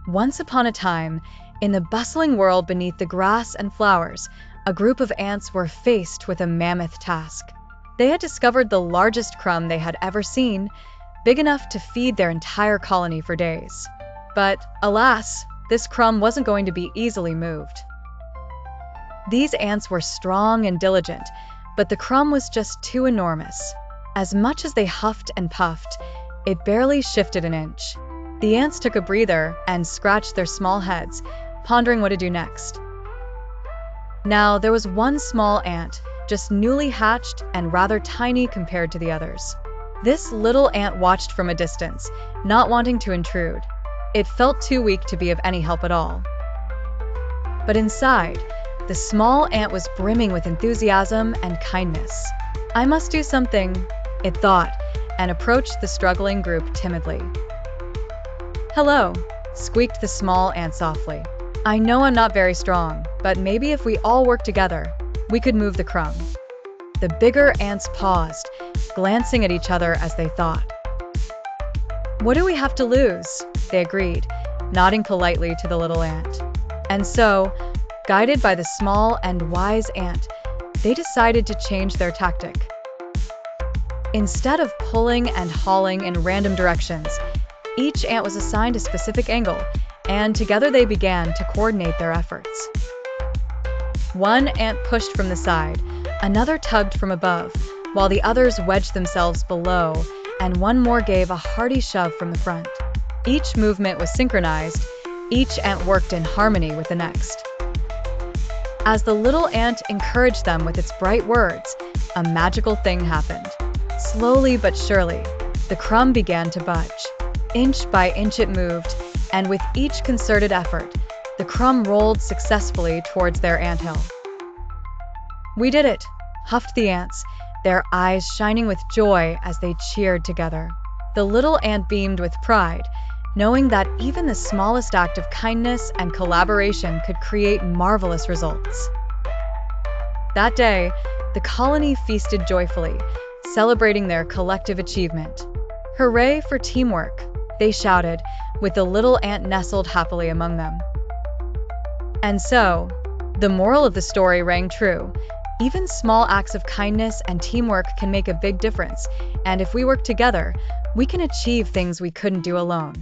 Once upon a time, in the bustling world beneath the grass and flowers, a group of ants were faced with a mammoth task. They had discovered the largest crumb they had ever seen, big enough to feed their entire colony for days. But, alas, this crumb wasn't going to be easily moved. These ants were strong and diligent, but the crumb was just too enormous. As much as they huffed and puffed, it barely shifted an inch. The ants took a breather and scratched their small heads, pondering what to do next. Now, there was one small ant, just newly hatched and rather tiny compared to the others. This little ant watched from a distance, not wanting to intrude. It felt too weak to be of any help at all. But inside, the small ant was brimming with enthusiasm and kindness. "I must do something," it thought, and approached the struggling group timidly. "Hello," squeaked the small ant softly. "I know I'm not very strong, but maybe if we all work together, we could move the crumb." The bigger ants paused, glancing at each other as they thought. "What do we have to lose?" they agreed, nodding politely to the little ant. And so, guided by the small and wise ant, they decided to change their tactic. Instead of pulling and hauling in random directions, each ant was assigned a specific angle, and together they began to coordinate their efforts. One ant pushed from the side, another tugged from above, while the others wedged themselves below, and one more gave a hearty shove from the front. Each movement was synchronized, each ant worked in harmony with the next. As the little ant encouraged them with its bright words, a magical thing happened. Slowly but surely, the crumb began to budge. Inch by inch it moved, and with each concerted effort, the crumb rolled successfully towards their anthill. "We did it!" huffed the ants, their eyes shining with joy as they cheered together. The little ant beamed with pride, knowing that even the smallest act of kindness and collaboration could create marvelous results. That day, the colony feasted joyfully, celebrating their collective achievement. "Hooray for teamwork!" they shouted, with the little ant nestled happily among them. And so, the moral of the story rang true. Even small acts of kindness and teamwork can make a big difference, and if we work together, we can achieve things we couldn't do alone.